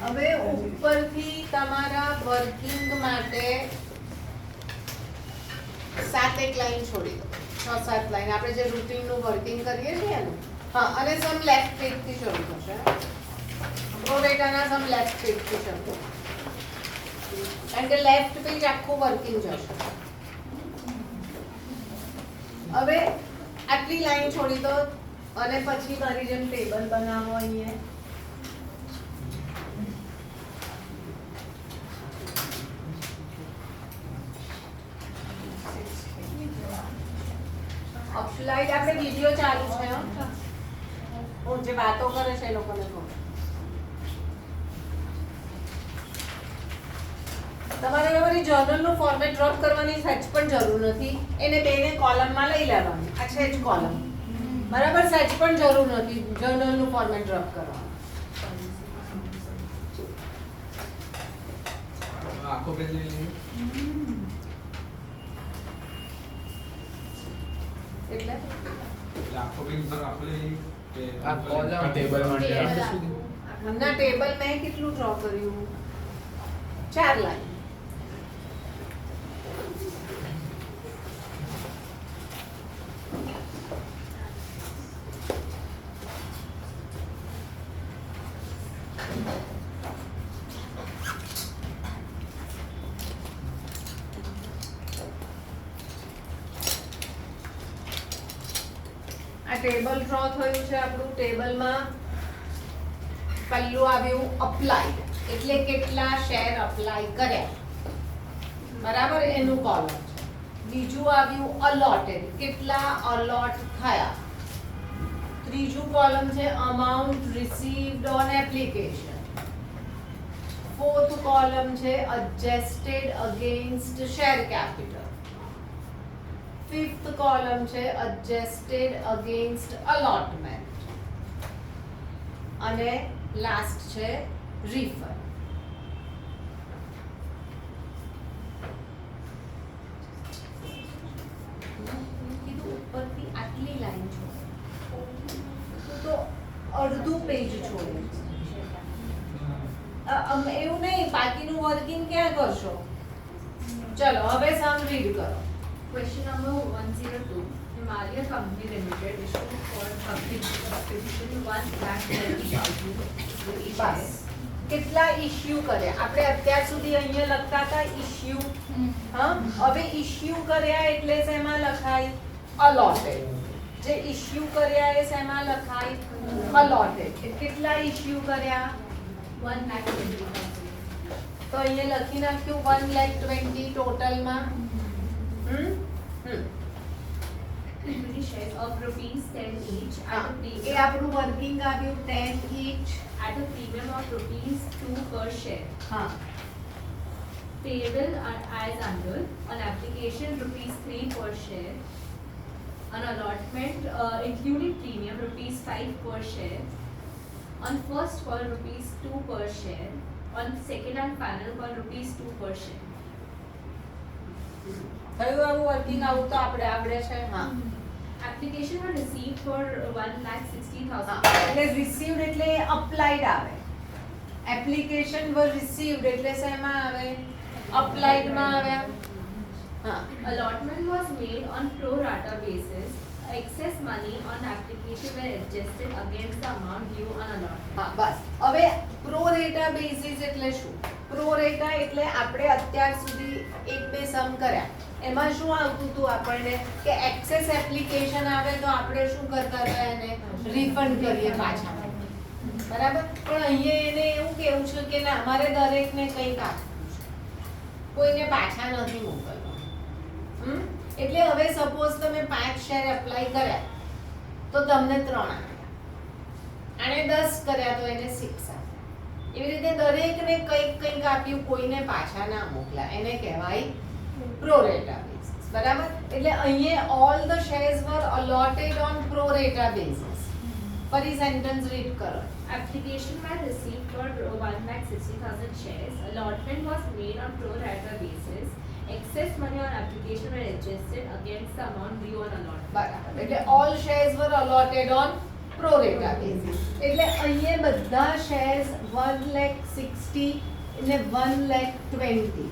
હવે ઉપરથી તમારા વર્કિંગ માટે 7 લાઈન છોડી દો, 6-7 લાઈન આપણે જે રૂટીનનું વર્કિંગ કરીએ છીએ ને. હા, અને સમ લેફ્ટ પેજથી શરૂ થશે. પ્રોરેટાના સમ લેફ્ટ પેજથી શરૂ, કારણ કે લેફ્ટ પેજ આખું વર્કિંગ જશે. હવે આટલી લાઈન છોડી દો અને પછી મારી જેમ ટેબલ બનાવો. અહીંયા સ્લાઇડ આપણે વિડિયો ચાલુ છે. હું જે વાતો કરે છે એ લોકોને કહું. તમારે તમારી જર્નલનું ફોર્મેટ ડ્રોપ કરવાની સચ પણ જરૂર નથી. એને બેને કોલમમાં લઈ લેવાની. આ છે જ કોલમ, બરાબર. સચ પણ જરૂર નથી જર્નલનું ફોર્મેટ ડ્રોપ કરવાનું. આખો પેજ લઈ લઈએ. એટલે આખો પેજ પર આપણે કે આ કોલમ ટેબલ માટે ના, ટેબલ મેં કેટલું ડ્રો કર્યું? 4 લાઈન. ટેબલ ડ્રો થયું છે આપણું. ટેબલમાં પહેલું આવ્યું અપ્લાઈડ, એટલે કેટલા શેર અપ્લાય કર્યા, બરાબર, એનું કોલમ છે. બીજું આવ્યું અલોટેડ, કેટલા અલોટ થયા. ત્રીજું કોલમ છે amount received on application. Fourth column છે adjusted against share capital. Fifth column છે એડજસ્ટેડ અગેન્સ્ટ અલોટમેન્ટ. અને લાસ્ટ છે રિફંડ. કીધું ઉપરથી આટલી લાઈન છોડે તો અડધું પેજ છોડે. એવું નહીં, બાકીનું વર્કિંગ ક્યાં કરશો? ચલો હવે સમ રીડ કરો. Question number 102. Himalaya Company Limited issued for public acquisition 1,30,000 બસ. કેટલા ઇશ્યુ કર્યા? આપણે અત્યાર સુધી અહીંયા લખતા હતા ઇશ્યુ. હા, હવે ઇશ્યુ કર્યા એટલે શેમાં લખાય? અલોટેડ. જે ઇશ્યુ કર્યા એ શેમાં લખાય? અલોટેડ. કેટલા ઇશ્યુ કર્યા? 1,20,000. તો અહીંયા લખી નાખ્યું 1,20,000 ટોટલમાં. Equity shares of rupees 10 each at a A premium આપણું વર્કિંગ આવ્યું 10 each. at a premium of rupees 2 per share. હા, Payable as under on application rupees 3 per share. On allotment including premium rupees 5 per share. On first call rupees 2 per share. On second and final call rupees 2 per share. થયું આવું working? આવું તો આપણે આવડે છે. હા, Application were received for 1,60,000. એટલે received એટલે અપ્લાઈડ આવે. એપ્લિકેશન વર રિસીવ્ડ એટલે શેમાં આવે? અપ્લાઈડમાં આવ્યા. હા, Allotment was made on pro rata basis. Excess money on application were adjusted against the amount due on allotment. હા, બસ. હવે પ્રો રેટા બેસિસ એટલે શું? પ્રો રેટા એટલે આપણે અત્યાર સુધી 1-2 સમ કર્યા, એમાં શું આવતું હતું આપણને કે એક્સેસ એપ્લિકેશન આવે તો આપણે શું કરતા હતા? એને રિફંડ કરીએ પાછા, બરાબર. પણ અહીંયા એને એવું કેવું છે કે ના, અમારે દરેકને કંઈક આપવું છે, કોઈને પાછા નથી મોકલવા. એટલે હવે સપોઝ તમે 5 શેર એપ્લાય કર્યા તો તમને 3 આપ્યા, આને 10 કર્યા તો એને 6 આપ્યા. એવી રીતે દરેકને કંઈક આપ્યું, કોઈને પાછા ના મોકલ્યા, એને કહેવાય પ્રો રેટા બેસિસ, બરાબર. એટલે અહીંયા all the shares were allotted on pro rata basis. ફરી સેન્ટેન્સ રીડ કરો. Application were received for 1,60,000 shares. Allotment was made on pro rata basis. Excess money on application were adjusted against the amount due on allotment. બરાબર. એટલે all shares were allotted on pro rata basis. એટલે અહીંયા બધા shares 1,60,000 ને 1,20,000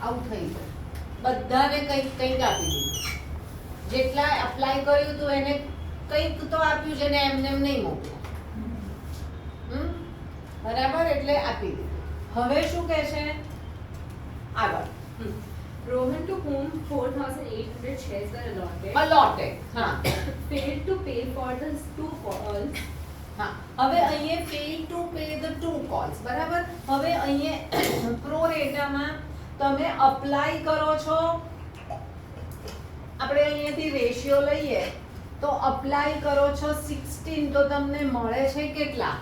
આવું થઈ ગયું. બધાને કંઈક આપી દીધું. જેટલા એપ્લાય કર્યું હતું એને કંઈક તો આપ્યું છે ને એમને એમ નહીં મોકલ્યા. બરાબર, એટલે આપી દીધું. હવે શું કહે છે આગળ? Rohan, to whom 4,800 shares were allotted, allotted. હા failed to pay for the 2 calls. હા, હવે અહીંયા fail to pay the 2 calls. બરાબર, હવે અહીંયા પ્રો રેટામાં તમે અપ્લાય કરો છો. આપણે અહીંયાથી રેશિયો લઈએ તો અપ્લાય કરો છો 16 તો તમને મળે છે કેટલા?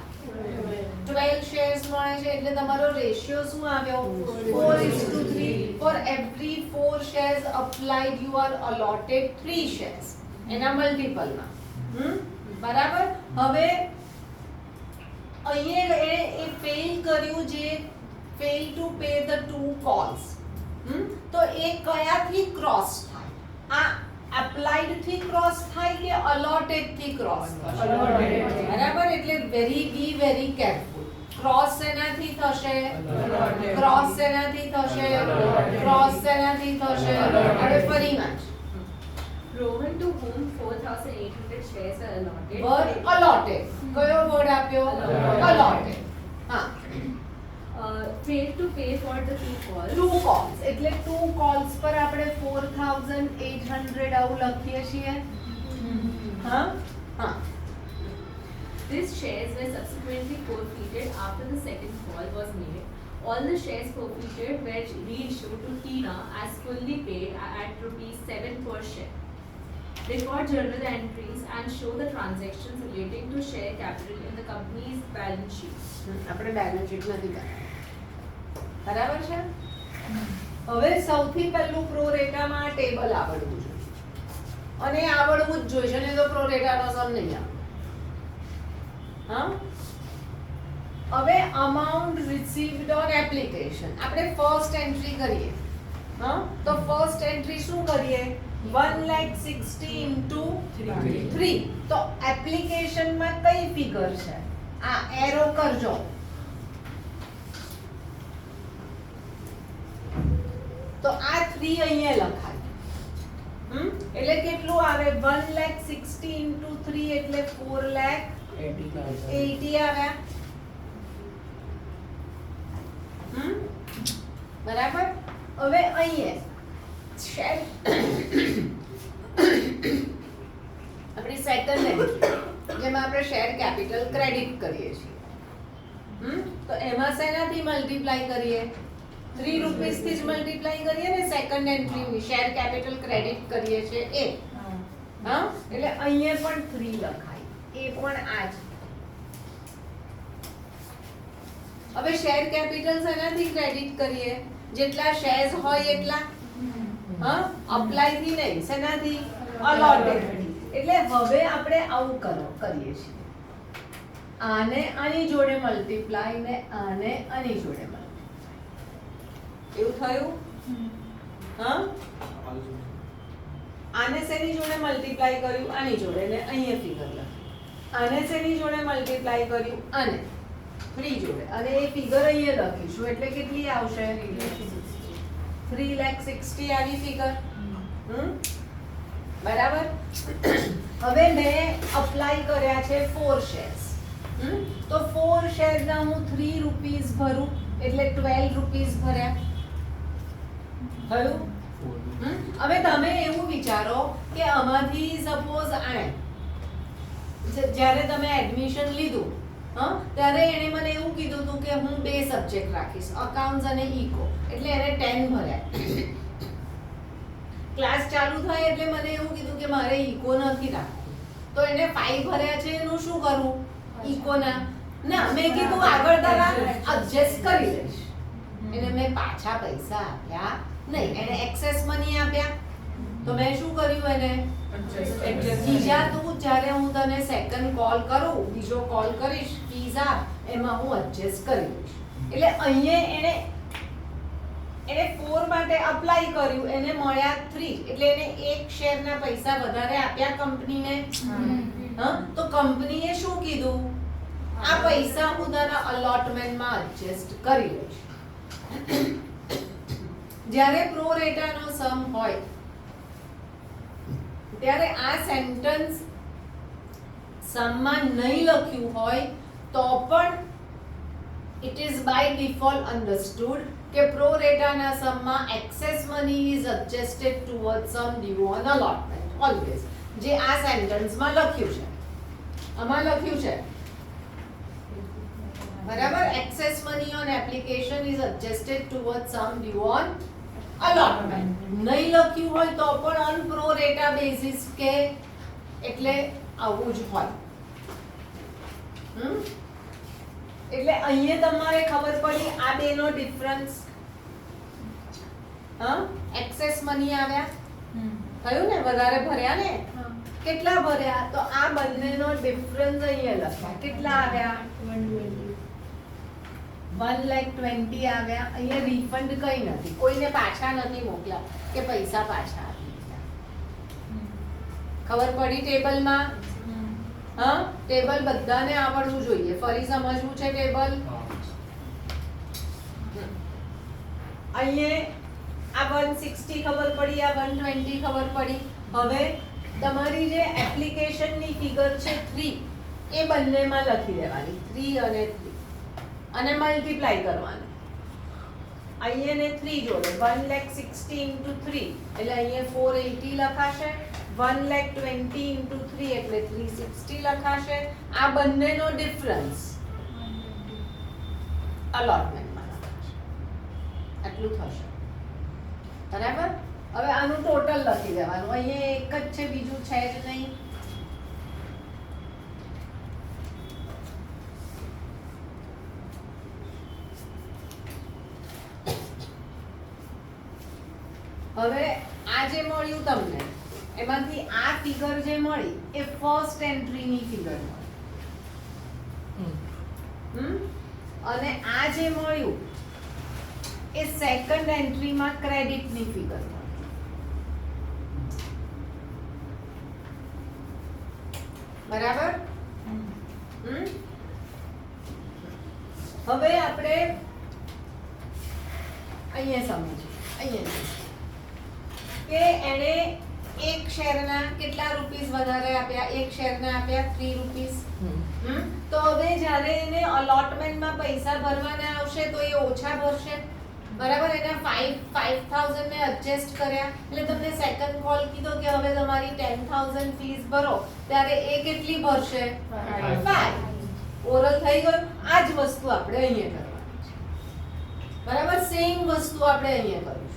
12 શેર્સ મળે છે. એટલે તમારો રેશિયો શું આવ્યો? 4:3. For every 4 shares applied you are allotted 3 shares. એના મલ્ટીપલમાં. બરાબર, હવે અહીંયા એ ફેલ કર્યું, જે fail to pay the 2 calls. તો એ કયાથી ક્રોસ થાય? આ એપ્લાઇડ થી ક્રોસ થાય કે અલોટેડ થી ક્રોસ થાય? બરાબર, એટલે બી વેરી કેરફુલ. ક્રોસ શેનાથી થશે? ક્રોસ શેનાથી થશે? ક્રોસ શેનાથી થશે? હવે ફરી વાંચ. Rohan, to whom 4,800 shares were allotted, word allotted. કયો વર્ડ આપ્યો? અલોટેડ. હા, failed to pay for the 2 calls. 2 calls. એટલે 2 calls પર આપણે 4,800 આવું લખીએ છીએ. હા હા. These shares were subsequently forfeited after the second call was made. All the shares forfeited were reissued to Tina as fully paid at rupees 7 per share. Record journal entries and show the transactions relating to share capital in the company's balance sheet. આપણે balance sheet નથી કરતા. બરાબર છે? હવે સૌથી પહેલું pro રેટામાં આ table આવડવું જોઈએ. અને આવડવું જ જોઈએ છે, નહીં તો પ્રો રેટાનો સમ નહીં આવે. હા, હવે અમાઉન્ટ રિસીવ્ડ ઓન એપ્લિકેશન આપણે ફર્સ્ટ એન્ટ્રી કરીએ. હા, તો ફર્સ્ટ એન્ટ્રી શું કરીએ? 1,60,000 into 3. તો એપ્લિકેશનમાં કઈ ફિગર છે? આ એરો કરજો. તો આ 3 અહીંયા લખાય. એટલે કેટલું આવે? 1,60,000 into 3 એટલે 4,80,000 આવ્યા. બરાબર, હવે અહીંયા શેર આપણી સેકન્ડ એન્ટ્રી જેમાં આપણે શેર કેપિટલ ક્રેડિટ કરીએ છીએ. તો એમાં શેનાથી મલ્ટીપ્લાય કરીએ? 3 રૂપીસ થી જ મલ્ટીપ્લાય કરીએ ને. સેકન્ડ એન્ટ્રીની શેર કેપિટલ ક્રેડિટ કરીએ છીએ એ. હા, એટલે અહીંયા પણ 3 લખાય. એ પણ આ જ. હવે શેર કેપિટલ શેનાથી ક્રેડિટ કરીએ? જેટલા શેર્સ હોય એટલા. હા, અપ્લાય થી નહીં, શેનાથી? અલોટેડ. એટલે હવે આપણે આવું કરીએ છીએ. આને આની જોડે મલ્ટીપ્લાય ને આને આની જોડે મલ્ટીપ્લાય. એવું થયું? હા, આને શેની જોડે મલ્ટીપ્લાય કર્યું? આની જોડે. ને અહીંયા ફિગર લખી. આને શેની જોડે મલ્ટીપ્લાય કર્યું? આને 3 જોડે. અને એ ફિગર અહીંયા લખીશું એટલે કેટલી આવશે? 3,60,000 આવી ફિગર. બરાબર, હવે મેં અપ્લાય કર્યા છે 4 શેર્સ. તો 4 શેરના હું 3 રૂપીસ ભરું એટલે 12 રૂપીસ ભર્યા. થયું? હવે તમે એવું વિચારો કે આમાંથી સપોઝ આણે જ્યારે તમે એડમિશન લીધું ત્યારે એણે મને એવું કીધું હતું કે હું 2 સબ્જેક્ટ રાખીશ, અકાઉન્ટ્સ અને ઇકો. એટલે એને 10 ભર્યા. ક્લાસ ચાલુ થાય એટલે મને એવું કીધું કે મારે ઇકો નથી રાખવું. તો એને 5 ભર્યા છે. એનું શું કરવું? ઇકોના ના, મેં કીધું આગળ તારા એડજસ્ટ કરી લઈશ. એને મેં પાછા પૈસા આપ્યા નહીં, એને એક્સેસ મની આપ્યા. તો મેં શું કર્યું? એને બીજા તું જ્યારે હું તને સેકન્ડ કોલ કરું, બીજો કોલ કરીશ, ફીઝ આપ, એમાં હું એડજસ્ટ કરી લઈશ. એટલે અહીંયા એને 4 માટે અપ્લાય કર્યું, એને મળ્યા 3. એટલે એને 1 શેરના પૈસા વધારે આપ્યા કંપનીને. હા, તો કંપનીએ શું કીધું? આ પૈસા હું તારા અલોટમેન્ટમાં એડજસ્ટ કરી લઈશ. જ્યારે પ્રો રેટાનો સમ હોય ત્યારે આ સેન્ટેન્સ સમમાં નહીં લખ્યું હોય તો પણ it is by default understood કે pro રેટાના સમમાં excess money is adjusted towards sum due on allotment always, જે આ સેન્ટેન્સમાં લખ્યું છે, આમાં લખ્યું છે બરાબર. excess money on application is adjusted towards sum due on allotment. નહીં લખ્યું હોય તો પણ on pro rata basis કે એટલે આવું જ હોય. એટલે અહીંયા તમારે ખબર પડી આ બેનો ડિફરન્સ. હા, એક્સેસ મની આવ્યા, થયું ને, વધારે ભર્યા ને, કેટલા ભર્યા? તો આ બંનેનો ડિફરન્સ અહીંયા લખ્યા. કેટલા આવ્યા? 1,20,000 આવ્યા. અહીંયા રિફંડ કઈ નથી, કોઈને પાછા નથી મોકલ્યા કે પૈસા પાછા આપી દીધા. ખબર પડી ટેબલમાં? હા, ટેબલ બધાને આવડવું જોઈએ. ફરી સમજવું છે ટેબલ. અહીંયા આ 160 ખબર પડી, આ 120 ખબર પડી. હવે તમારી જે એપ્લિકેશનની ફિગર છે 3 એ બંનેમાં લખી દેવાની, 3 અને 3, અને મલ્ટીપ્લાય કરવાનું. અહીંયા ને 3 જોડે 1,60,000 into 3 એટલે અહીંયા 480 લખાશે. 1,20,000 into 3 એટલે 360 લખાશે. આ બંનેનો ડિફરન્સ અલોટમેન્ટમાં લખાશે. આટલું થશે, બરાબર. હવે આનું ટોટલ લખી દેવાનું. અહીંયા એક જ છે, બીજું છે જ નહીં. હવે આ જે મળ્યું તમને એમાંથી આ ફિગર જે મળી એ ફર્સ્ટ એન્ટ્રીની ફિગર મળી. અને આ જે મળ્યું એ સેકન્ડ એન્ટ્રીમાં ક્રેડિટની ફિગર મળી. બરાબર. હવે આપણે અહીંયા સમજીએ. અહીંયા કે એણે એક શેરના કેટલા રૂપીસ વધારે આપ્યા? એક શેરના આપ્યા 3 રૂપીસ. તો હવે જ્યારે એને અલોટમેન્ટમાં પૈસા ભરવાના આવશે તો એ ઓછા ભરશે, બરાબર. એના 5,000 ને એડજસ્ટ કર્યા એટલે તમને સેકન્ડ કોલ કીધો કે હવે તમારી 10,000 ફીસ ભરો, ત્યારે એ કેટલી ભરશે? 5. ઓરલ થઈ ગયું. આ જ વસ્તુ આપણે અહીંયા કરવાની છે, બરાબર. સેમ વસ્તુ આપણે અહીંયા કરીશું.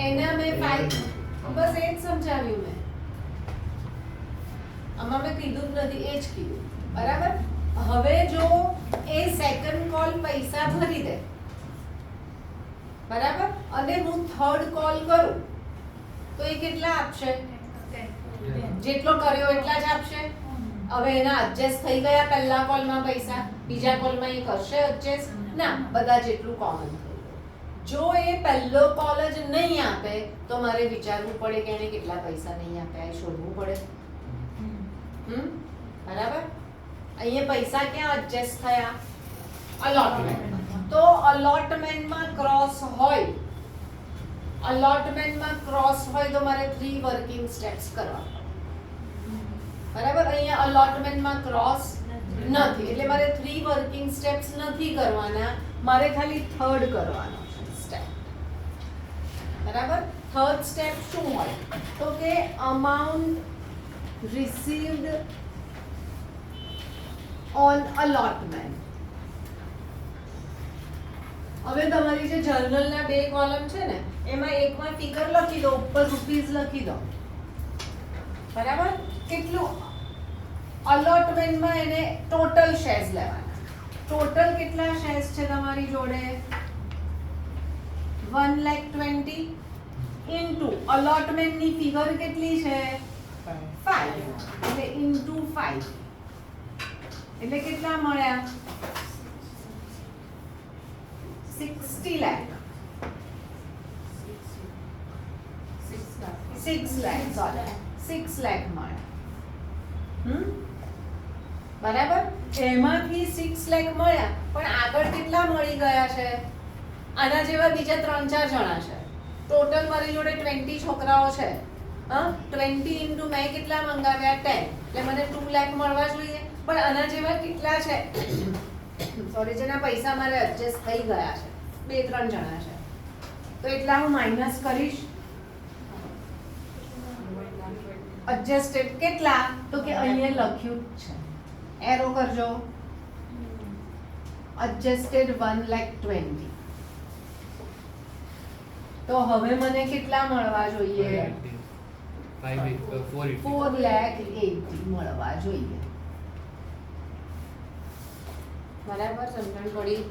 એના મેં 5 બસ એ જ સમજાવ્યું મેં. આમાં મેં કીધું જ નથી, એ જ કીધું, બરાબર. હવે જો એ સેકન્ડ કોલ પૈસા ભરી દે, બરાબર, અને હું થર્ડ કોલ કરું તો એ કેટલા આપશે? જેટલો કર્યો એટલા જ આપશે. હવે એના એડજસ્ટ થઈ ગયા પહેલા કોલમાં પૈસા, બીજા કોલમાં એ કરશે એડજસ્ટ? ના, બધા જેટલું કોમન થઈ ગયું. જો એ પહેલો કોલ જ નહીં આપે તો મારે વિચારવું પડે કે એને કેટલા પૈસા નહીં આપ્યા, એ શોધવું પડે. બરાબર. અહીંયા પૈસા ક્યાં એડજસ્ટ થયા? અલોટમેન્ટમાં. તો અલોટમેન્ટમાં ક્રોસ હોય, અલોટમેન્ટમાં ક્રોસ હોય તો મારે 3 વર્કિંગ સ્ટેપ્સ કરવા, બરાબર. અહીંયા અલોટમેન્ટમાં ક્રોસ નથી એટલે મારે 3 વર્કિંગ સ્ટેપ્સ નથી કરવાના, મારે ખાલી થર્ડ કરવાનો છે સ્ટેપ, બરાબર. થર્ડ સ્ટેપ શું હોય તો કે અમાઉન્ટ રિસીવ્ડ ઓન અલોટમેન્ટ. હવે તમારી જે જર્નલના 2 કોલમ છે ને એમાં એકમાં ફિગર લખી દો, ઉપર રૂપીસ લખી દો, બરાબર. કેટલું અલોટમેન્ટમાં એને ટોટલ શેર્સ લેવાના. ટોટલ કેટલા શેર્સ છે તમારી જોડે? 1,20,000 ઇન્ટુ અલોટમેન્ટની ફિગર કેટલી છે? 5 એટલે ઇન્ટુ 5 એટલે કેટલા મળ્યા? 60 લાખ. 6 લાખ સોરી 6 લાખ મળે. બરાબર, એમાંથી 6 લાખ મળ્યા, પણ આગળ કેટલા મળી ગયા છે? આના જેવા બીજા 3-4 જણા છે. ટોટલ મારી જોડે 20 છોકરાઓ છે. 20 ઇન્ટુ મેં કેટલા મંગાવ્યા 10, એટલે મને 2 લાખ મળવા જોઈએ. પણ આના જેવા કેટલા છે સોરી જેના પૈસા મારે એડજસ્ટ થઈ ગયા છે? 2-3 જણા છે. તો એટલા હું માઇનસ કરીશ. એડજસ્ટેડ કેટલા? તો કે અહીંયા લખ્યું જ છે, એરો કરજો. એડજસ્ટેડ 1,20,000. તો હવે મને કેટલા મળવા જોઈએ? 4,80,000 મળવા જોઈએ. બરાબર, સમજણ પડી?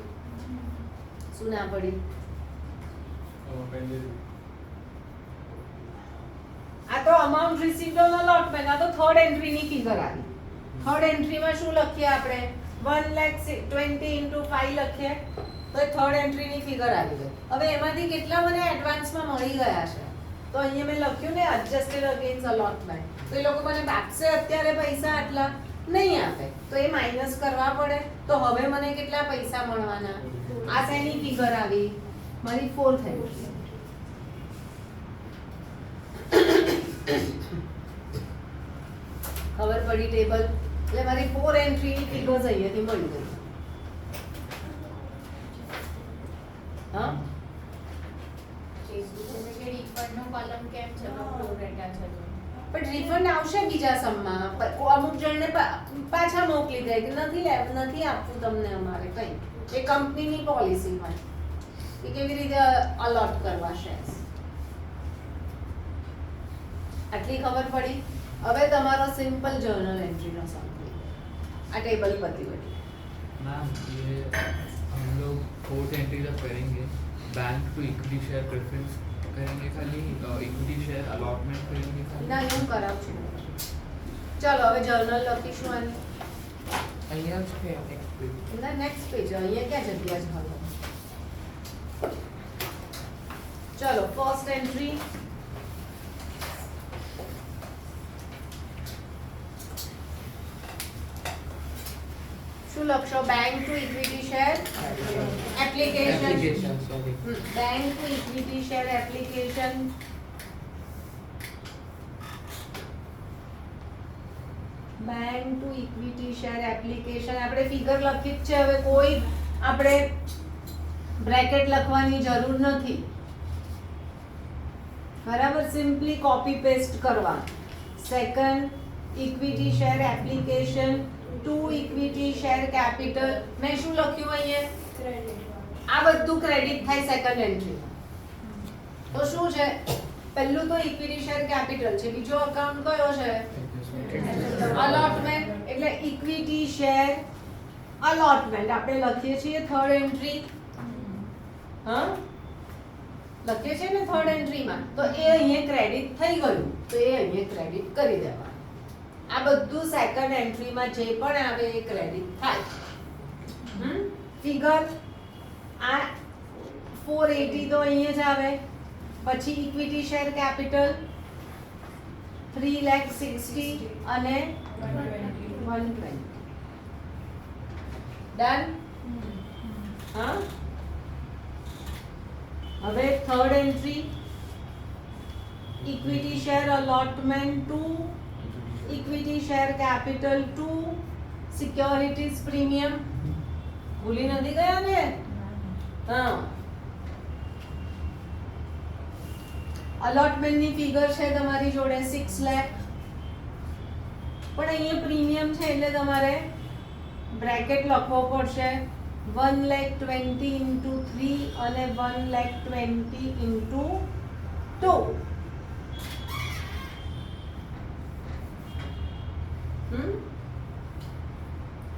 શું ના પડી? આ તો અમાઉન્ટ રિસીવ્ડ ઓન અલોટમેન્ટ, આ તો થર્ડ એન્ટ્રી ની ફિગર આવી. થર્ડ એન્ટ્રીમાં શું લખીએ આપણે? 1,20,000 into 5 લખીએ તો એ થર્ડ એન્ટ્રી ની ફિગર આવી ગઈ. હવે એમાંથી કેટલા મને એડવાન્સમાં મળી ગયા છે? તો અહીંયા મેં લખ્યું ને એડજસ્ટેડ અગેન્સ્ટ અલોટમેન્ટ. તો એ લોકો મને આપશે અત્યારે પૈસા આટલા? નહીં આપે, તો એ માઇનસ કરવા પડે. તો હવે મને કેટલા પૈસા મળવાના? આ શેની ફિગર આવી? મારી ફોર્થ એન્ટ્રી. ખબર પડી ટેબલ? એટલે મારી 4 એન્ટ્રી ની ફિગર્સ અહીંયાથી મળી ગઈ. હા, પણ રિફંડ આવશે બીજા સમમાં. અમુક જણને પાછા મોકલી દે કે નથી આપવું તમને અમારે કંઈ. એ કંપનીની પોલિસી હોય કે કેવી રીતે અલોટ કરવા શેર્સ. આટલી ખબર પડી? હવે તમારો સિમ્પલ જર્નલ એंट्री નો સમ આ ટેબલ પતી ગયું. मैम ये हम लोग 4 एंट्रीज अब करेंगे. Bank to equity share preference करेंगे खाली, इक्विटी शेयर अलॉटमेंट करेंगे खाली. ના હું કરાવું છું. ચલો હવે જર્નલ લખીશું આની. અહીંયા જ છે નેક્સ્ટ પેજ. ના નેક્સ્ટ પેજ અહીંયા ક્યાં જગ્યા છે હવે? ચલો ફર્સ્ટ એન્ટ્રી. શું લખશો? Bank to equity share application. Sorry. Bank to equity share application. Bank to equity share application. આપણે ફિગર લખી જ છે. હવે કોઈ આપણે બ્રેકેટ લખવાની જરૂર નથી. બરાબર, સિમ્પલી કોપી પેસ્ટ કરવા. Second equity share application to equity share capital. મેં શું લખ્યું અહીંયા? આ બધું ક્રેડિટ થાય સેકન્ડ એન્ટ્રીમાં. તો શું છે? પહેલું તો ઇક્વિટી શેર કેપિટલ છે, બીજો અકાઉન્ટ કયો છે? અલોટમેન્ટ. એટલે ઇક્વિટી શેર અલોટમેન્ટ આપણે લખીએ છીએ થર્ડ એન્ટ્રી. હા, લખીએ છીએ ને થર્ડ એન્ટ્રીમાં. તો એ અહીંયા ક્રેડિટ થઈ ગયું, તો એ અહીંયા ક્રેડિટ કરી દેવાનું. આ બધું સેકન્ડ એન્ટ્રીમાં જે પણ આવે એ ક્રેડિટ થાય. ફિગર આ 480 તો અહીંયા જ આવે. પછી ઇક્વિટી શેર કેપિટલ 3,60,000 અને 120. ડન? હા, હવે third entry equity share allotment to equity share capital to securities premium. ભૂલી નથી ગયા ને? હા, અલોટમેન્ટ ની ફિગર છે તમારી જોડે 6 લાખ. પણ અહીંયા પ્રીમિયમ છે એટલે તમારે બ્રેકેટ લખવો પડશે. 1,20,000 into 3 અને 1,20,000 into 2.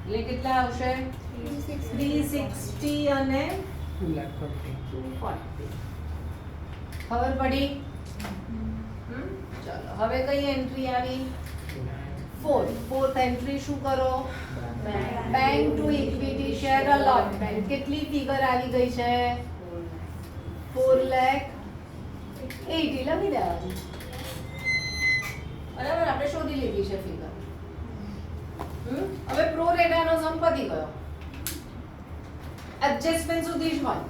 એટલે કેટલા આવશે? 360 અને 240. ખબર પડી? ચલો હવે કઈ એન્ટ્રી આવી? ફોર્થ એન્ટ્રી શું કરો? Bank to equity share allotment. કેટલી ફિગર આવી ગઈ છે? 4,80,000 લખી દેવાની. સુધી લીધી છે ફિગર. હવે પ્રો રેટાનો સમ પતી ગયો. એડજસ્ટમેન્ટ સુધી જ હોય.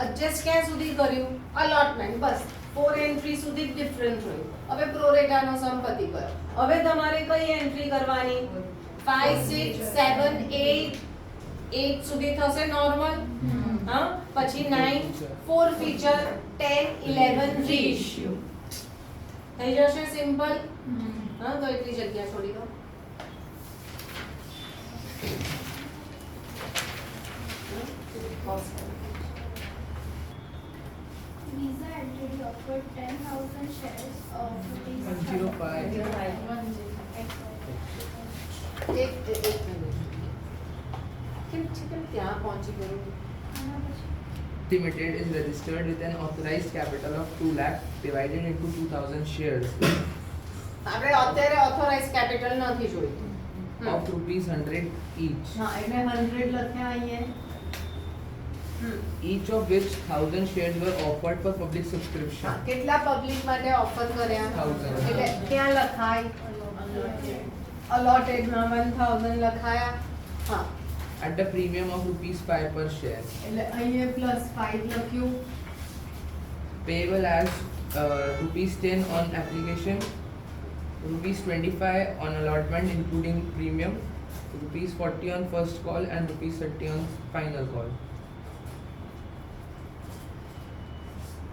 એડજસ્ટ ક્યાં સુધી કર્યું? અલોટમેન્ટ. બસ 4 એન્ટ્રી સુધી ડિફરન્ટ રહ્યું. હવે પ્રો રેટાનો સમ પતી ગયો. હવે તમારે કઈ એન્ટ્રી કરવાની? 5 6 7 8 સુધી થશે નોર્મલ. હા, પછી 9 4 ફીચર 10 11 રીઇશ્યુ થઈ જશે સિમ્પલ. હા, તો એટલી જગ્યા છોડી દો. Visa entity offered 10,000 shares of rupees 105. એક મિનિટ. કેમ ત્યાં પહોંચી ગયું? Limited is registered with an authorized capital of 2 lakh divided into 2,000 shares આપણે અત્યારે ઓથોરાઇઝ કેપિટલ નથી જોઈતું. of rupees 100 each. હા, એટલે 100 લખ્યા અહીંયા. Each of which 1,000 shares were offered for public હા, subscription. કેટલા પબ્લિક માટે ઓફર કર્યા? 1000. એટલે ત્યાં લખાય અલોટેડમાં 1000 લખાયા. હા, At the premium of rupees 5 per share. એટલે અહીંયા +5 લખ્યું. Payable as rupees 10 on application, rupees 25 on allotment including premium, rupees 40 on first call and rupees 30 on final call.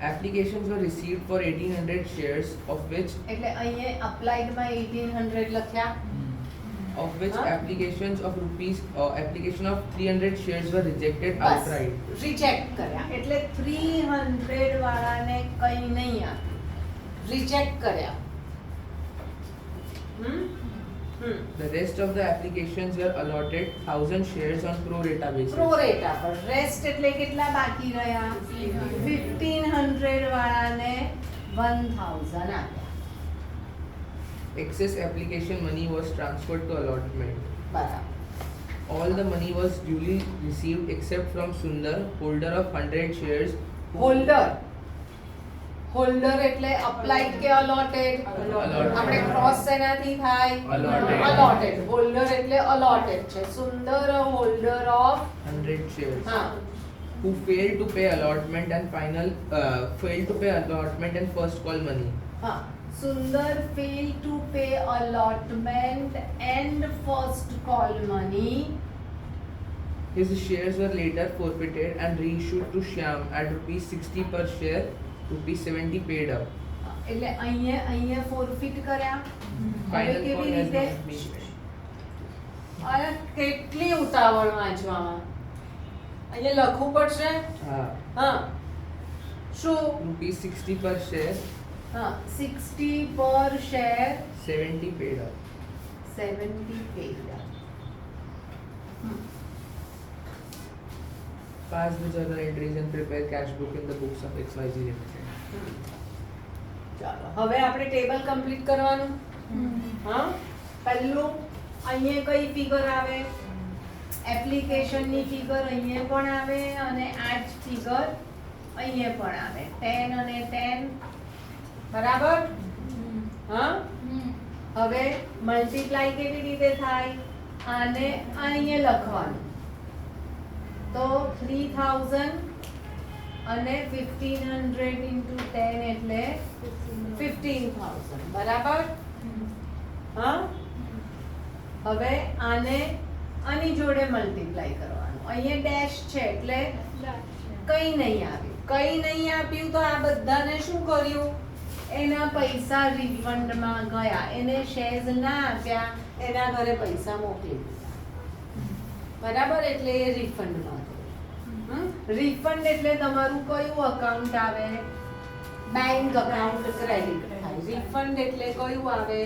Applications were received for 1800 shares of which એટલે અહીંયા અપ્લાઇડમાં 1800 લખ્યા. Huh? application of 300 shares were rejected bus outright. Reject કર્યા. એટલે 300 વાળાને કઈ નહીં આપ્યું, reject કર્યા. The rest of the applications were allotted 1,000 shares on pro rata basis. Pro rata પર. રેસ્ટ એટલે કેટલા બાકી રહ્યા? 1500 વાળાને 1000 આપ્યા. Excess application money was transferred to allotment. બરાબર. All the money was duly received except from Sundar, holder of 100 shares. Holder. Holder એટલે applied કે અલોટેડ? Allotted. આપણે ક્રોસ શેનાથી થાય? Allotted. અલોટેડ. હોલ્ડર એટલે અલોટેડ છે. સુંદર હોલ્ડર ઓફ 100 shares. હા, Who failed to pay allotment and first call money. હા. સુંદર fail to pay allotment and first call money. His shares were later forfeited and reissued to Shyam at rupees 60 per share, rupees 70 paid up. એટલે અહીંયા forfeit કર્યા. હવે Final કેવી call has રીતે? not been made. અરે કેટલી ઉતાવળ વાંચવામાં. અહીંયા લખવું પડશે. હા, શું? Rupees 60 per share, હા, 60 પર share 70 paid up. 70 paid up. Pass the journal entries and prepare cash book in the books of XYZ Limited. ચાલો હવે આપણે ટેબલ કમ્પ્લીટ કરવાનું. હા, પહેલું અહીંયા કઈ ફિગર આવે? એપ્લિકેશનની ફિગર અહીંયા પણ આવે અને આ જ ફિગર અહીંયા પણ આવે. 10 અને 10 બરાબર. હા, હવે મલ્ટીપ્લાય કેવી રીતે થાય? આને અહીંયા લખવાનું. તો 3000 અને 1500 into 10 એટલે 15000 બરાબર. હા, હવે આને આની જોડે મલ્ટીપ્લાય કરવાનું. અહીંયા ડેશ છે એટલે કઈ નહીં આવ્યું. કઈ નહીં આપ્યું તો આ બધાને શું કર્યું? એના પૈસા રિફંડમાં ગયા. એને શેર્સ ના આપ્યા, એના ઘરે પૈસા મોકલી દીધા. બરાબર, એટલે એ રિફંડમાં ગયું. રિફંડ એટલે તમારું કયું અકાઉન્ટ આવે? બેંક અકાઉન્ટ ક્રેડિટ થાય. રિફંડ એટલે કયું આવે?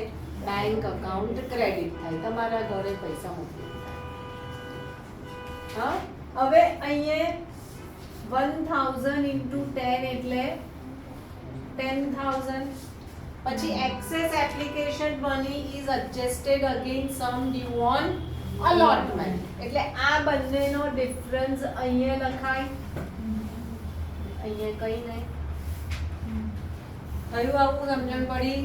બેંક અકાઉન્ટ ક્રેડિટ થાય. તમારા ઘરે પૈસા મોકલી દીધા. હા, હવે અહીંયા 1000 into 10 એટલે 10,000. પછી excess application money is adjusted against sum due on allotment. એટલે આ બંનેનો ડિફરન્સ અહીંયા લખાય. અહીંયા કઈ નહીં થયું. આવું સમજણ પડી?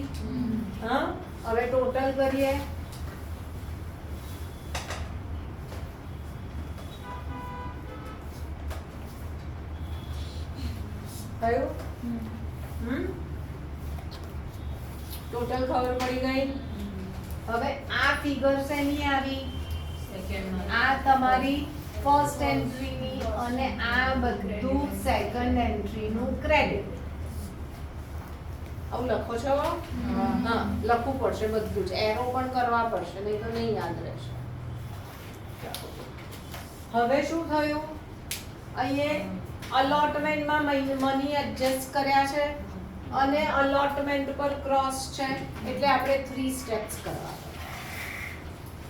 હા હવે ટોટલ કરીએ. કયું ટોટલ ખબર પડી ગઈ. હવે આ ફિગર શેની આવી? આ તમારી ફર્સ્ટ એન્ટ્રીની અને આ બધું સેકન્ડ એન્ટ્રીનું ક્રેડિટ. આવું લખો છો? હા લખવું પડશે બધું જ. એરો પણ કરવા પડશે, નહીં તો નહીં યાદ રહેશે. હવે શું થયું? અહીંયા અલોટમેન્ટમાં મની એડજસ્ટ કર્યા છે અને અલોટમેન્ટ પર ક્રોસ છે એટલે આપણે 3 સ્ટેપ્સ કરવા પડે.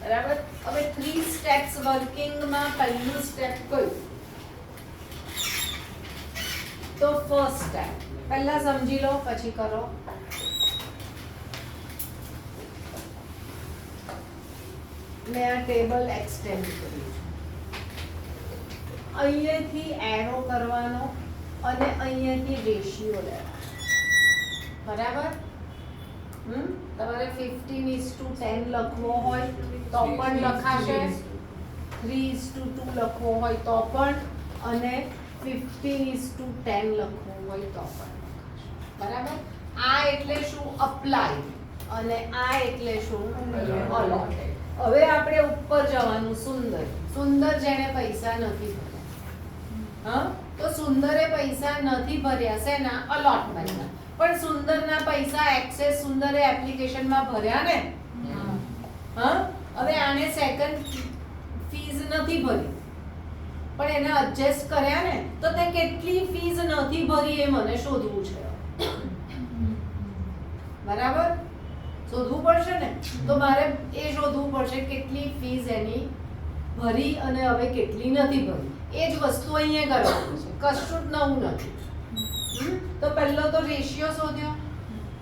બરાબર. હવે 3 સ્ટેપ્સ વર્કિંગમાં પહેલું સ્ટેપ કયું? તો ફર્સ્ટ સ્ટેપ પહેલા સમજી લો પછી કરો. મેં આ ટેબલ એક્સટેન્ડ કર્યું છે. અહીંયાથી એરો કરવાનો અને અહીંયાથી રેશિયો લેવાનો. બરાબર. તમારે 15:10 લખવો હોય તો પણ લખાશે, 3:2 લખવો હોય તો પણ, અને 15:10 લખવો હોય તો પણ લખાશે. બરાબર. આ એટલે શું? અપ્લાય. અને આ એટલે શું? અલોટેડ. હવે આપણે ઉપર જવાનું. સુંદર. સુંદર જેણે પૈસા નથી ભર્યા. હા તો સુંદરે પૈસા નથી ભર્યા શેના? અલોટમેન્ટના. પણ સુંદરના પૈસા એક્સેસ સુંદરે એપ્લિકેશનમાં ભર્યા ને. હા હવે આને સેકન્ડ ફીસ નથી ભરી પણ એને એડજસ્ટ કર્યા ને, તો તે કેટલી ફીસ નથી ભરી એ મને શોધવું છે. બરાબર. શોધવું પડશે ને. તો મારે એ શોધવું પડશે કેટલી ફીસ એની ભરી અને હવે કેટલી નથી ભરી. એ જ વસ્તુ અહીંયા કરવાની છે, કશું જ નવું નથી. તો પહેલો તો રેશિયો શોધ્યો.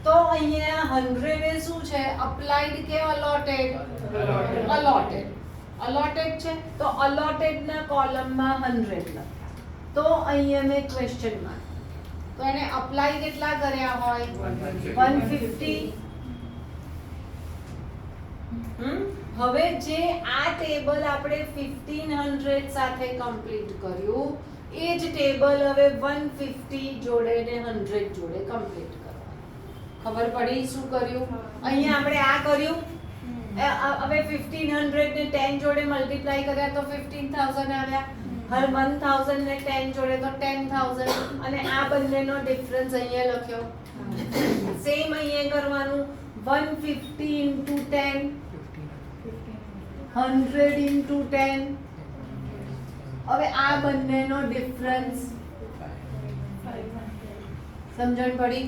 તો અહીંયા 100 એ શું છે? અપ્લાઈડ કે અલોટેડ? અલોટેડ. અલોટેડ છે તો અલોટેડ ના કોલમમાં 100 લખ્યા. તો અહીંયા મેં ક્વેશ્ચન માર્ક. તો એને અપ્લાય કેટલા કર્યા હોય? 150. હવે જે આ ટેબલ આપણે 1500 સાથે કમ્પ્લીટ કર્યું એ જ ટેબલ હવે 150 જોડે ને 100 જોડે કમ્પ્લીટ કરવાનું. ખબર પડી શું કર્યું? અહીંયા આપણે આ કર્યું. હવે 1500 ને 10 જોડે મલ્ટીપ્લાય કર્યા તો 15000 આવ્યા. હર 1000 ને 10 જોડે તો 10000 અને આ બંનેનો ડિફરન્સ અહીંયા લખ્યો. સેમ અહીંયા કરવાનું. 150 into 10, 100 into 10. હવે આ બંનેનો ડિફરન્સ સમજણ પડી?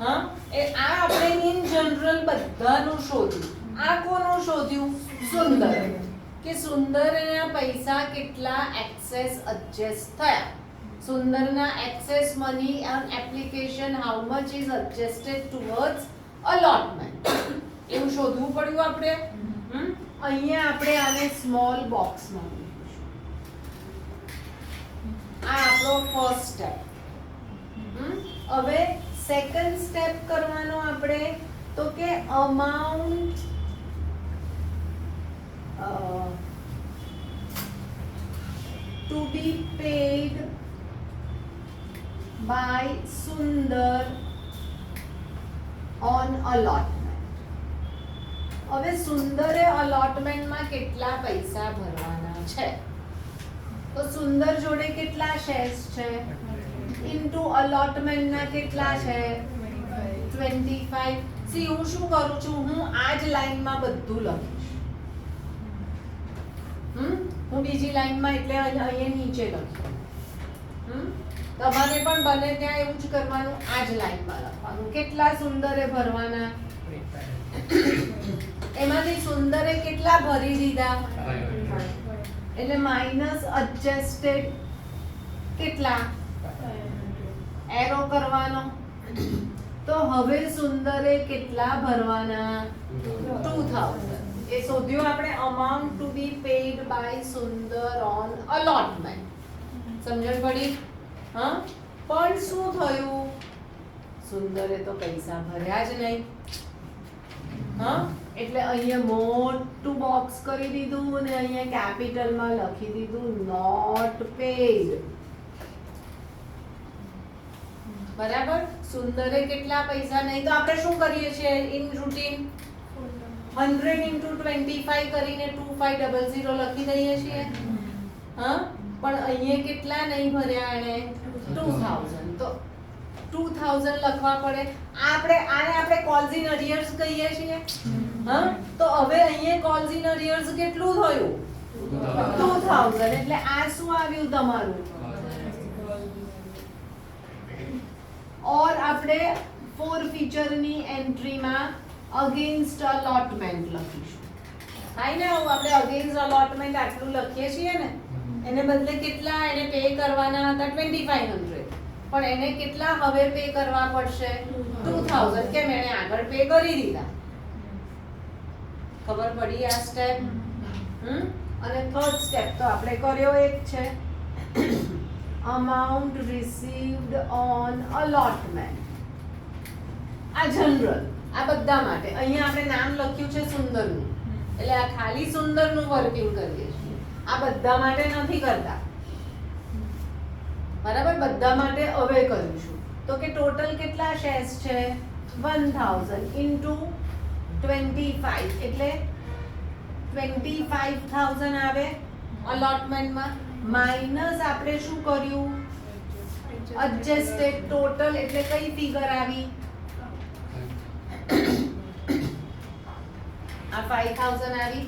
હા એ આ આપણે ઇન જનરલ બધાનું શોધ્યું. આ કોનું શોધ્યું? સુંદર. કે સુંદરના પૈસા કેટલા એક્સેસ એડજસ્ટ થયા. સુંદરના excess money on application how much is adjusted towards allotment. એવું શોધવું પડ્યું આપણે. અહીંયા આપણે આને સ્મોલ બોક્સમાં મૂકીશું. આ આપણો ફર્સ્ટ સ્ટેપ. હવે સેકન્ડ સ્ટેપ કરવાનો આપણે તો કે amount to be paid by Sundar on allotment. હવે સુંદરે અલોટમેન્ટમાં કેટલા પૈસા ભરવાના છે? તો સુંદર જોડે કેટલા શેર્સ છે? ઇન્ટુ અલોટમેન્ટના કેટલા છે? 25. સી હું શું કરું છું? હું આ જ લાઈનમાં બધું લખીશ. હું બીજી લાઈનમાં એટલે અહીંયા નીચે લખીશ. તમારે પણ બને ત્યાં એવું જ કરવાનું. આ જ લાઈનમાં લખવાનું. કેટલા સુંદરે ભરવાના? એમાંથી સુંદરે કેટલા ભરી દીધા? એટલે માઇનસ એડજસ્ટેડ કેટલા? એરો કરવાનો. તો હવે સુંદરે કેટલા ભરવાના? 2000. એ શોધ્યું આપણે. Amount to be paid by Sundar on allotment. સમજણ પડી? હા પણ શું થયું? સુંદરે તો પૈસા ભર્યા જ નહીં. હા એટલે અહીંયા મોટું બોક્સ કરી દીધું અને અહીંયા કેપિટલમાં લખી દીધું નોટ પેડ. બરાબર. સુંદરે કેટલા પૈસા નહીં તો આપણે શું કરીએ છીએ ઇન રૂટીન 100 into 25 કરીને 2500 લખી દઈએ છીએ. હા પણ અહીંયા કેટલા નહીં ભર્યા એને 2000 તો 2000 લખવા પડે. આને આપણે કોલ્સ ઇન અરિયર્સ કહીએ છીએ. હા તો હવે અહીંયા કોલ્સ ઇન અરિયર્સ કેટલું થયું 2000 એટલે આ શું આવ્યું તમારું. ઓર આપણે ફોર ફીચરની એન્ટ્રીમાં અગેન્સ્ટ અલોટમેન્ટ લખીશું. થાય ને આવું આપણે અગેન્સ્ટ અલોટમેન્ટ આટલું લખીએ છીએ ને એને બદલે કેટલા એને પે કરવાના હતા 2500 પણ એને કેટલા હવે પે કરવા પડશે 2000 કેમ એને આગળ પે કરી દીધા. ખબર પડી આ સ્ટેપ. અને થર્ડ સ્ટેપ તો આપણે કર્યો એક છે amount received on allotment. આ જનરલ આ બધા માટે અહીંયા આપણે નામ લખ્યું છે સુંદરનું એટલે આ ખાલી સુંદરનું વર્કિંગ કરીએ છીએ. આ બધા માટે નથી કરતા. બરાબર. બધા માટે હવે કરીશું તો કે ટોટલ કેટલા શેર્સ છે 1000 into 25 એટલે 25000 આવે અલોટમેન્ટમાં માઇનસ આપણે શું કર્યું એડજસ્ટેડ ટોટલ એટલે કઈ ફિગર આવી આ 5000 આવી.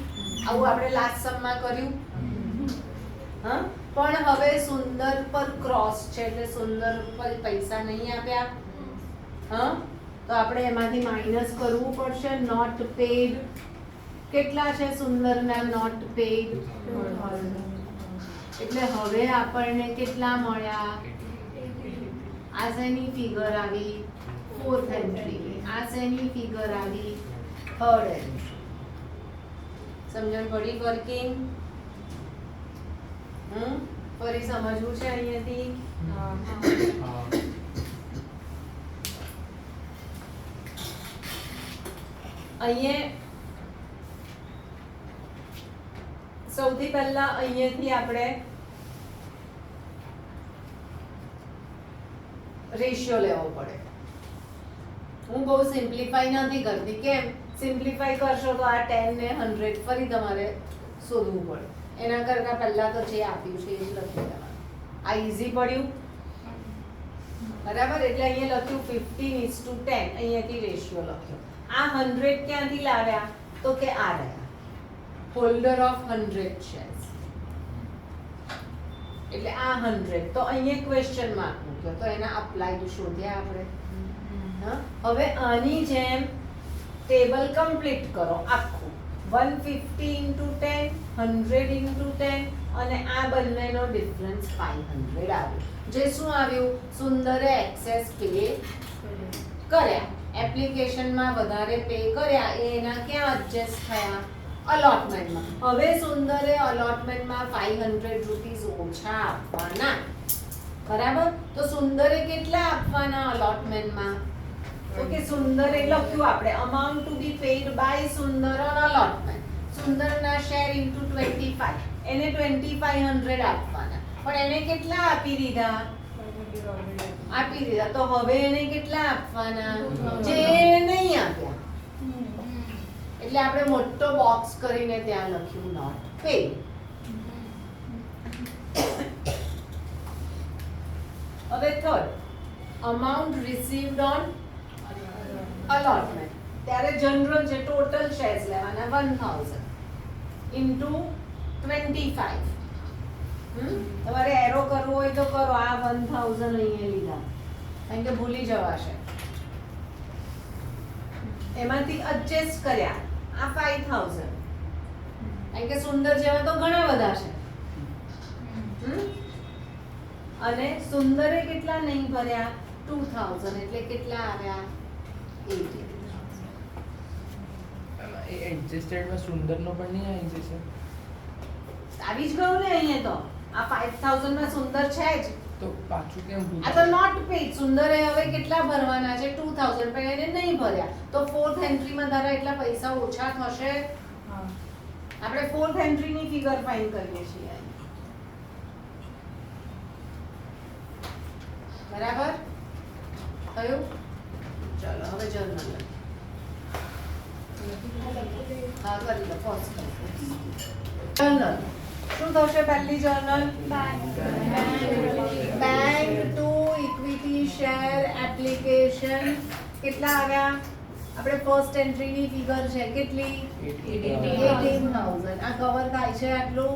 આવું આપણે લાસ્ટ સમમાં કર્યું. હા પણ હવે સુંદર પર ક્રોસ છે એટલે સુંદર પર પૈસા નહીં આપ્યા. હા તો આપણે એમાંથી માઇનસ કરવું પડશે. નોટ પેડ કેટલા છે સુંદરના નોટ પેડ એટલે હવે આપણને કેટલા મળ્યા. આ શેની ફિગર આવી ફોર્થ એન્ટ્રી. આ શેની ફિગર આવી થર્ડ એન્ટ્રી. સમજણ પડી વર્કિંગ. ફરી સમજવું છે અહીંયાથી. અહીંયા સૌથી પહેલા અહીંયાથી આપણે રેશિયો લેવો પડે. હું બહુ સિમ્પ્લિફાઈ નથી કરતી. કેમ સિમ્પ્લિફાઈ કરશો તો આ 10 ને 100 ફરી તમારે શોધવું પડે. એના કરતા પહેલા તો જે આપ્યું છે એ જ લખી દેવાનું. આ ઈઝી પડ્યું. બરાબર. એટલે અહીંયા લખ્યું 15:10 અહીંયાથી રેશિયો લખ્યો. આ 100 ક્યાંથી લાવ્યા તો કે આ રહ્યા હોલ્ડર ઓફ 100 શેર્સ એટલે આ 100 તો અહીંયા ક્વેશ્ચન માર્ક મૂક્યો તો એના અપ્લાય શોધ્યા આપણે. હવે આની જેમ ટેબલ કમ્પ્લીટ કરો આખું 150 into 10 100 into 10 અને આ બંનેનો ડિફરન્સ 500 આવ્યો. જે શું આવ્યું સુંદરે એક્સેસ પે કર્યા. એપ્લિકેશનમાં વધારે પે કર્યા એ એના ક્યાં એડજસ્ટ થયા અલોટમેન્ટમાં. હવે સુંદરે અલોટમેન્ટમાં 500 રૂપીસ ઓછા આપવાના. બરાબર. તો સુંદરે કેટલા આપવાના અલોટમેન્ટમાં તો કે સુંદરે લખ્યું આપણે amount to be paid by Sundar on allotment. સુંદરના શેર ઇન્ટુ 25 એને 2500 આપવાના પણ એને કેટલા આપી દીધા તો હવે એને કેટલા આપવાના જે નહીં આપ્યા. એટલે આપણે મોટો બોક્સ કરીને ત્યાં લખ્યું નોટ પેડ. હવે third amount received on allotment. ત્યારે જનરલ છે ટોટલ શેર્સ લેવાના 1000 into 25. તમારે એરો કરવો હોય તો કરો. આ 1000 અહીંયા લીધા કારણ કે ભૂલી જવાશે. એમાંથી એડજસ્ટ કર્યા આ 5000 કારણ કે સુંદર જેવા તો ઘણા બધા છે. અને સુંદરે કેટલા નહીં ભર્યા 2000 એટલે કેટલા આવ્યા 80,000. એ એડજસ્ટેડમાં સુંદરનો પણ નહીં આવી જશે. આવી જ ગયું ને અહીંયા તો આ 5000 માં સુંદર છે જ તો પાછું કેમ આ તો નોટ પેડ. સુંદરે હવે કેટલા ભરવાના છે? 2000, પણ એને નહીં ભર્યા તો ફોર્થ એન્ટ્રીમાં તારા એટલા પૈસા ઓછા થશે. આપણે ફોર્થ એન્ટ્રીની ફિગર ફાઇન્ડ કરીએ છીએ. બરાબર થયું? ચલો હવે જર્નલ હા કરી લો. ફર્સ્ટ જર્નલ શું થશે? પહેલી journal bank to equity share application. કેટલા આવ્યા? આપણે ફર્સ્ટ એન્ટ્રીની ફિગર છે કેટલી? 18,000. આ કવર થાય છે આટલું?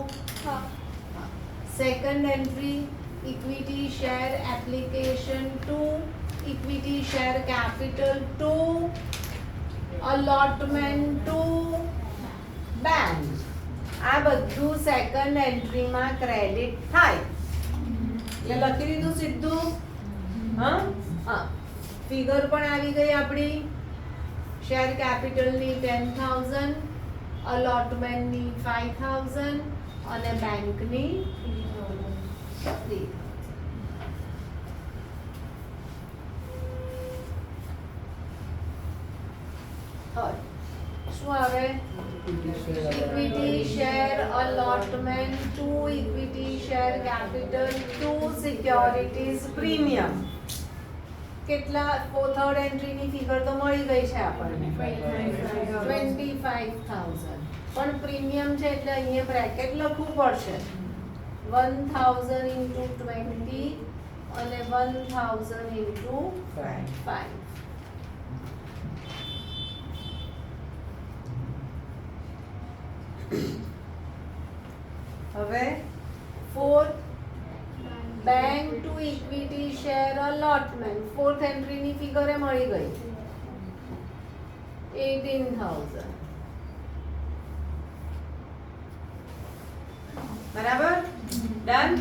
Second entry equity share application to equity share capital to allotment to bank. આ બધું સેકન્ડ એન્ટ્રીમાં ક્રેડિટ થાય એટલે લખી દીધું સીધું. હા હા ફિગર પણ આવી ગઈ આપણી. શેર કેપિટલની 10,000, અલોટમેન્ટની 5,000 અને બેંકની 3,000. શું આવે? Equity share allotment to equity share capital to securities premium. કેટલા? થર્ડ એન્ટ્રીની ફિગર તો મળી ગઈ છે આપણને 25,000. પણ પ્રીમિયમ છે એટલે અહીંયા બ્રેકેટ લખવું પડશે. 1,000 into 20 અને 1,000 into 5. હવે fourth bank to equity share allotment. Fourth એન્ટ્રીની ફિગર એ મળી ગઈ 18,000. બરાબર ડન.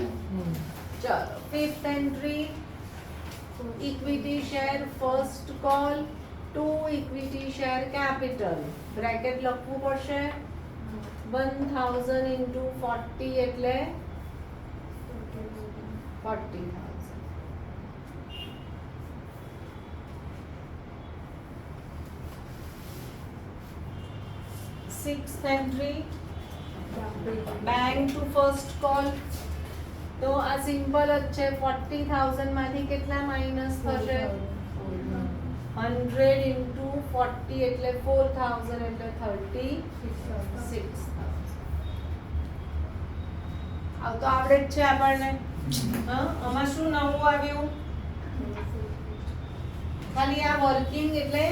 ચલો fifth entry equity share first call to equity share capital. Bracket લખવું પડશે. 1,000 into 40 એટલે 40,000. Sixth entry bank to first call. તો આ સિમ્પલ જ છે. 40,000 માંથી કેટલા માઇનસ થશે? 100 into 40 એટલે 4,000 એટલે 36,000. આવ તો આવડે જ છે આપણને. હા આમાં શું નવું આવ્યું? ખાલી આ વર્કિંગ એટલે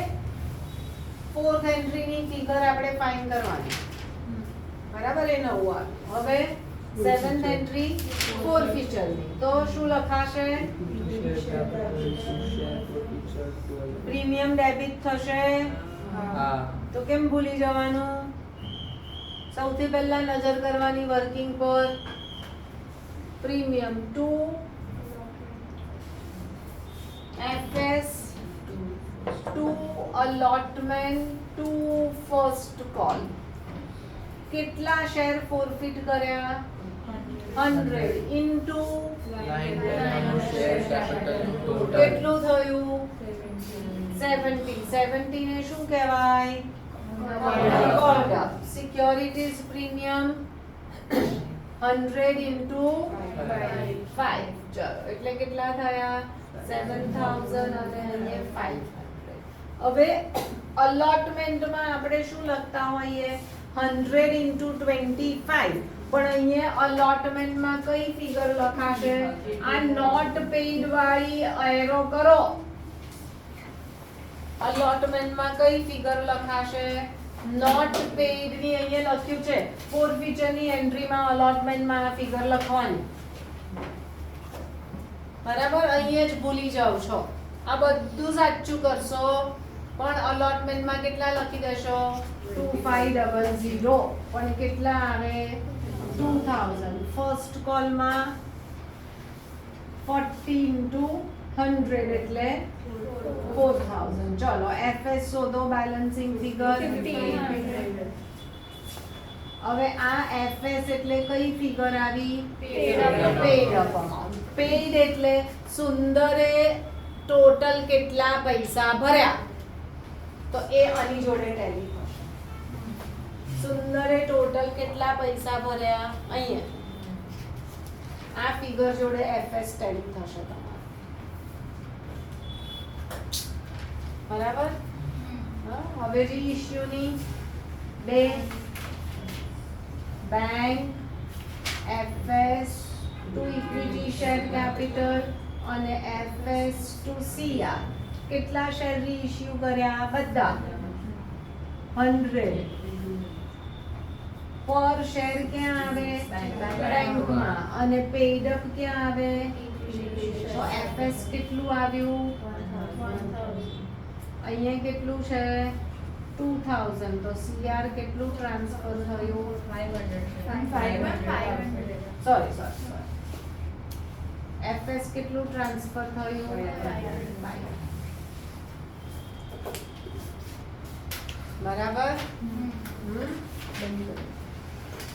ફોર્થ એન્ટ્રીની ફિગર આપણે ફાઇન્ડ કરવાની. બરાબર એ નવું આવ્યું. હવે સેવન્થ એન્ટ્રી ફોર ફીચરની. તો શું લખાશે? પ્રીમિયમ ડેબિટ થશે. તો કેમ ભૂલી જવાનું? સૌથી પહેલા નજર કરવાની વર્કિંગ પર. Premium to FS to allotment to first call. કેટલા શેર ફોરફિટ કર્યા? 100 ઇન્ટુ કેટલું થયું? 70. 70 ને શું કહેવાય? Securities premium 100 into 5. ચલો એટલે કેટલા થયા? 7,000 અને અહીંયા 500. હવે અલોટમેન્ટમાં આપણે શું લખતા હોઈએ? 100 into 25. પણ અહીંયા અલોટમેન્ટમાં કઈ ફિગર લખાશે? આ નોટ પેઇડ વાળી એરો કરો. અલોટમેન્ટમાં કઈ ફિગર લખાશે? નોટ પેઇડ ની અહીંયા લખ્યું છે. ફોર ફીચરની એન્ટ્રીમાં અલોટમેન્ટમાં આ ફિગર લખવાની. બરાબર અહીંયા જ ભૂલી જાવ છો. આ બધું સાચું કરશો પણ અલોટમેન્ટમાં કેટલા લખી દેશો? 2500. પણ કેટલા આવે? 2,000. ફર્સ્ટ કોલમાં 40 into 100 એટલે 4,000. ચલો FS શોધો. Balancing figure 1500. હવે આ FS એટલે કઈ ફિગર આવી? Pad up amount. પેઈડ એટલે સુંદરે ટોટલ કેટલા પૈસા ભર્યા, તો એ આની જોડે ટેલી થશે. સુંદરે ટોટલ કેટલા પૈસા ભર્યા અહીંયા આ ફિગર જોડે FS ટેલી થશે તમારે. બરાબર? હા, હવે રીઇશ્યુની બે bank FS two equity share capital અને FS ટુ CR કેટલા શેર રીઇશ્યુ કર્યા બધા 100 પર શેર ક્યાં આવે બેંકમાં અને પેઇડ અપ ક્યાં આવે તો FS કેટલું આવ્યું અહીંયા કેટલું છે 2000 તો CR કેટલું ટ્રાન્સફર થયું 500. સોરી FS કેટલું ટ્રાન્સફર થયું 500. બરાબર?